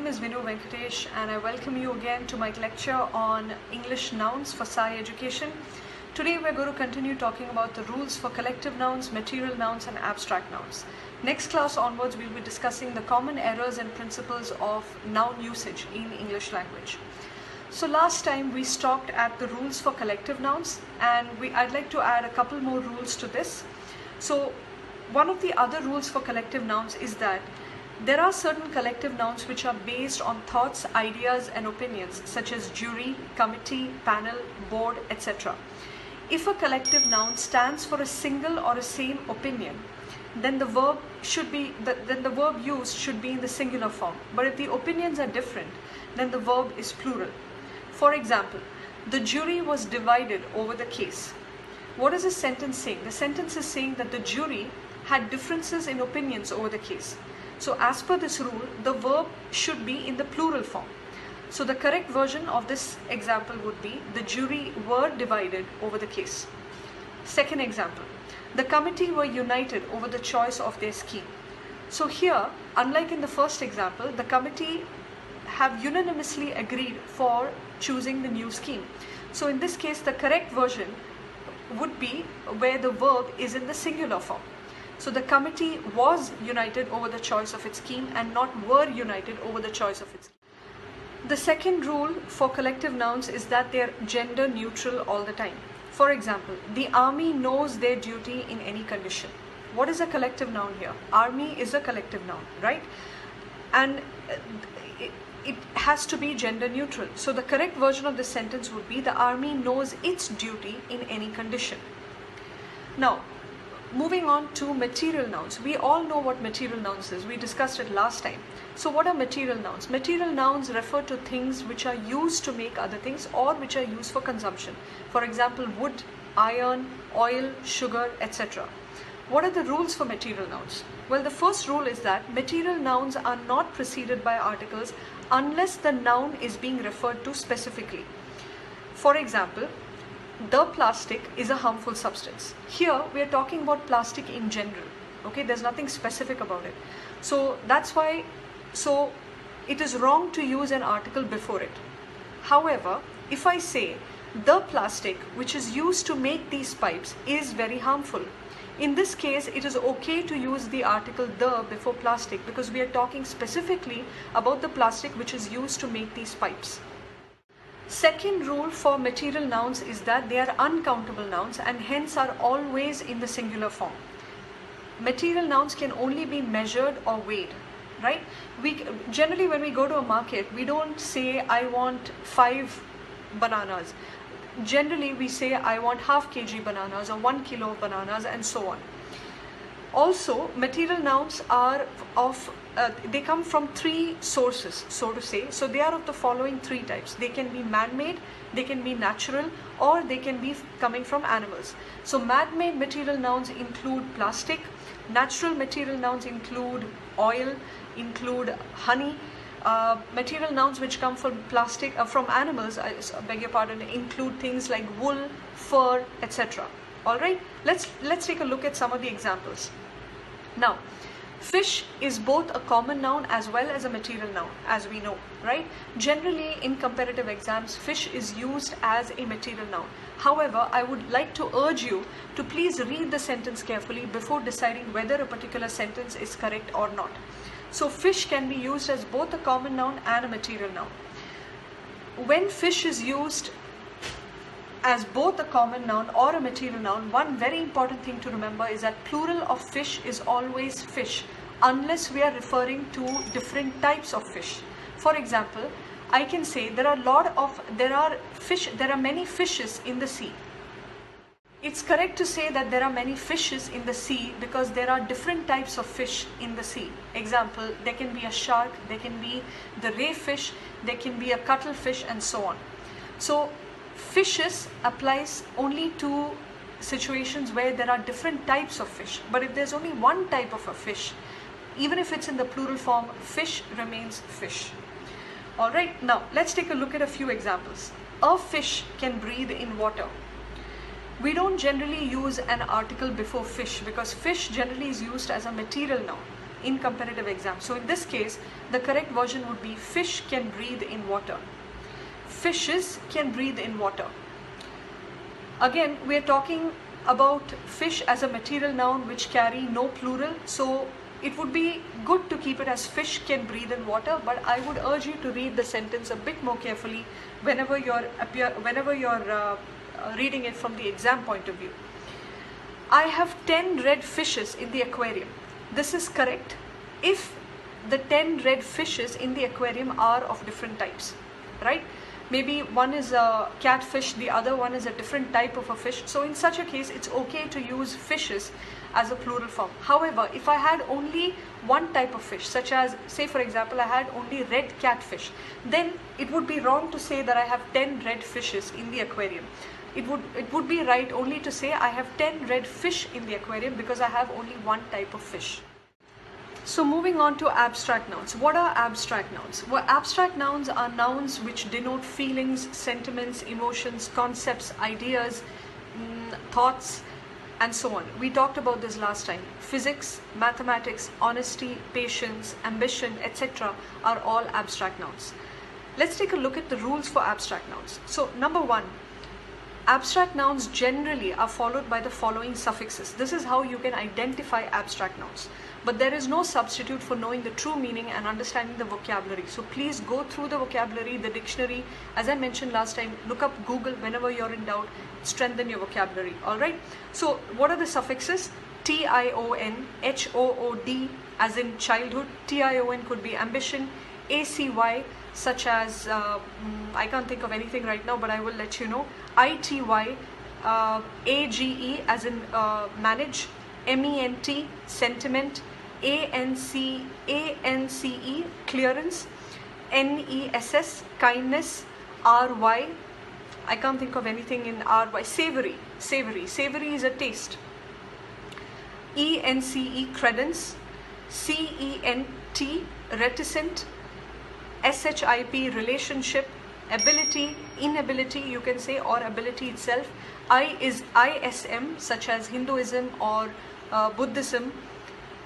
name is Vinu Venkatesh and I welcome you again to my lecture on English nouns for SCI education. Today we're going to continue talking about the rules for collective nouns, material nouns and abstract nouns. Next class onwards we'll be discussing the common errors and principles of noun usage in English language. So last time we stopped at the rules for collective nouns and I'd like to add a couple more rules to this. So one of the other rules for collective nouns is that there are certain collective nouns which are based on thoughts, ideas and opinions such as jury, committee, panel, board, etc. If a collective noun stands for a single or a same opinion, then the verb used should be in the singular form. But if the opinions are different, then the verb is plural. For example, the jury was divided over the case. What is the sentence saying? The sentence is saying that the jury had differences in opinions over the case. So as per this rule, the verb should be in the plural form. So the correct version of this example would be the jury were divided over the case. Second example, the committee were united over the choice of their scheme. So here, unlike in the first example, the committee have unanimously agreed for choosing the new scheme. So in this case, the correct version would be where the verb is in the singular form. So the committee was united over the choice of its scheme and not were united over the choice of its scheme. The second rule for collective nouns is that they are gender neutral all the time. For example, the army knows their duty in any condition. What is a collective noun here? Army is a collective noun, right? And it has to be gender neutral. So the correct version of this sentence would be the army knows its duty in any condition. Now, moving on to material nouns. We all know what material nouns is. We discussed it last time. So what are material nouns? Material nouns refer to things which are used to make other things or which are used for consumption. For example, wood, iron, oil, sugar, etc. What are the rules for material nouns? Well, the first rule is that material nouns are not preceded by articles unless the noun is being referred to specifically. For example, the plastic is a harmful substance. Here we are talking about plastic in general. Okay, there's nothing specific about it. So that's why, so it is wrong to use an article before it. However, if I say the plastic which is used to make these pipes is very harmful, in this case it is okay to use the article the before plastic because we are talking specifically about the plastic which is used to make these pipes. Second rule for material nouns is that they are uncountable nouns and hence are always in the singular form. Material nouns can only be measured or weighed, right? Generally when we go to a market, we don't say I want 5 bananas. Generally we say I want half kg bananas or 1 kilo of bananas and so on. Also, material nouns are they come from 3 sources, so to say. So they are of the following 3 types. They can be man-made, they can be natural, or they can be coming from animals. So man-made material nouns include plastic, natural material nouns include oil, include honey. Material nouns which come from from animals, I beg your pardon, include things like wool, fur, etc. Alright, let's take a look at some of the examples. Now, fish is both a common noun as well as a material noun, as we know, right? Generally, in competitive exams, fish is used as a material noun. However, I would like to urge you to please read the sentence carefully before deciding whether a particular sentence is correct or not. So, fish can be used as both a common noun and a material noun. When fish is used as both a common noun or a material noun, one very important thing to remember is that plural of fish is always fish unless we are referring to different types of fish. For example, I can say there are many fishes in the sea. It's correct to say that there are many fishes in the sea because there are different types of fish in the sea. Example, there can be a shark, there can be the ray fish, there can be a cuttlefish and so on. So fishes applies only to situations where there are different types of fish. But if there's only one type of a fish, even if it's in the plural form, fish remains fish. Alright, now let's take a look at a few examples. A fish can breathe in water. We don't generally use an article before fish because fish generally is used as a material noun. in competitive exams. So in this case, the correct version would be fish can breathe in water. Fishes can breathe in water. Again, we are talking about fish as a material noun which carry no plural. So it would be good to keep it as fish can breathe in water, but I would urge you to read the sentence a bit more carefully whenever you're reading it from the exam point of view. I have 10 red fishes in the aquarium. This is correct if the 10 red fishes in the aquarium are of different types, right? Maybe one is a catfish, the other one is a different type of a fish. So in such a case, it's okay to use fishes as a plural form. However, if I had only one type of fish, such as, say for example, I had only red catfish, then it would be wrong to say that I have 10 red fishes in the aquarium. It would be right only to say I have 10 red fish in the aquarium because I have only one type of fish. So moving on to abstract nouns. What are abstract nouns? Well, abstract nouns are nouns which denote feelings, sentiments, emotions, concepts, ideas, thoughts, and so on. We talked about this last time. Physics, mathematics, honesty, patience, ambition, etc. are all abstract nouns. Let's take a look at the rules for abstract nouns. So number one, abstract nouns generally are followed by the following suffixes. This is how you can identify abstract nouns. But there is no substitute for knowing the true meaning and understanding the vocabulary. So please go through the vocabulary, the dictionary. As I mentioned last time, look up Google whenever you're in doubt. Strengthen your vocabulary. Alright? So what are the suffixes? T-I-O-N, H-O-O-D as in childhood. T-I-O-N could be ambition. A-C-Y such as, I can't think of anything right now, but I will let you know. I-T-Y, A-G-E as in manage. M-E-N-T, sentiment. A-N-C-E, clearance. N-E-S-S, kindness. R-Y, I can't think of anything in R-Y. Savory, savory is a taste. E-N-C-E, credence. C-E-N-T, reticent. S-H-I-P, relationship. Ability, inability you can say, or ability itself. I-S-M, such as Hinduism or Buddhism.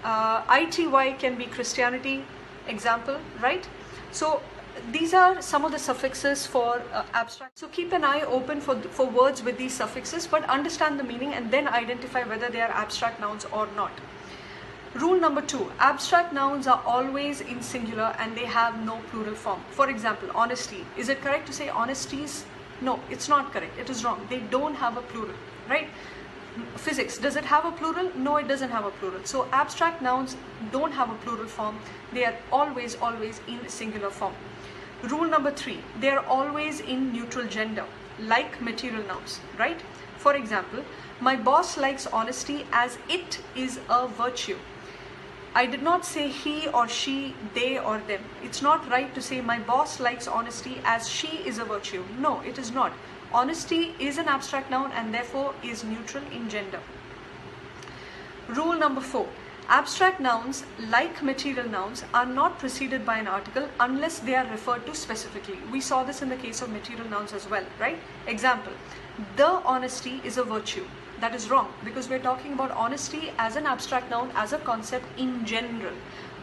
ITY can be Christianity, example, right? So these are some of the suffixes for abstract. So keep an eye open for words with these suffixes, but understand the meaning and then identify whether they are abstract nouns or not. Rule number 2, abstract nouns are always in singular and they have no plural form. For example, honesty. Is it correct to say honesties? No, it's not correct. It is wrong. They don't have a plural, right? Physics, does it have a plural? No, it doesn't have a plural. So abstract nouns don't have a plural form. They are always in singular form. Rule number 3, they are always in neutral gender, like material nouns, right? For example, my boss likes honesty as it is a virtue. I did not say he or she, they or them. It's not right to say my boss likes honesty as she is a virtue. No, it is not. Honesty is an abstract noun and therefore is neutral in gender. Rule number 4. Abstract nouns, like material nouns, are not preceded by an article unless they are referred to specifically. We saw this in the case of material nouns as well, right? Example, the honesty is a virtue. That is wrong because we're talking about honesty as an abstract noun, as a concept in general.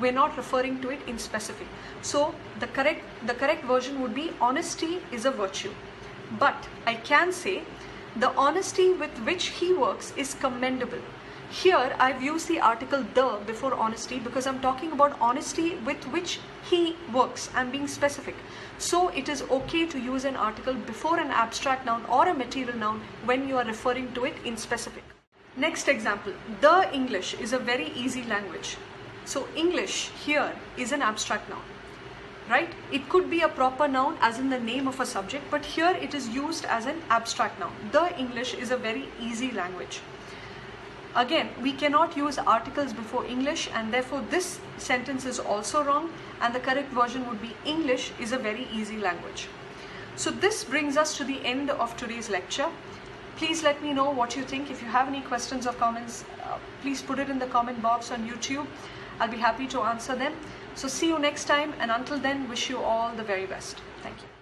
We're not referring to it in specific. So the correct version would be honesty is a virtue. But I can say the honesty with which he works is commendable. Here I've used the article the before honesty because I'm talking about honesty with which he works. I'm being specific. So it is okay to use an article before an abstract noun or a material noun when you are referring to it in specific. Next example, the English is a very easy language. So English here is an abstract noun, right? It could be a proper noun as in the name of a subject, but here it is used as an abstract noun. The English is a very easy language. Again, we cannot use articles before English and therefore this sentence is also wrong and the correct version would be English is a very easy language. So this brings us to the end of today's lecture. Please let me know what you think. If you have any questions or comments, please put it in the comment box on YouTube. I'll be happy to answer them. So see you next time and until then, wish you all the very best. Thank you.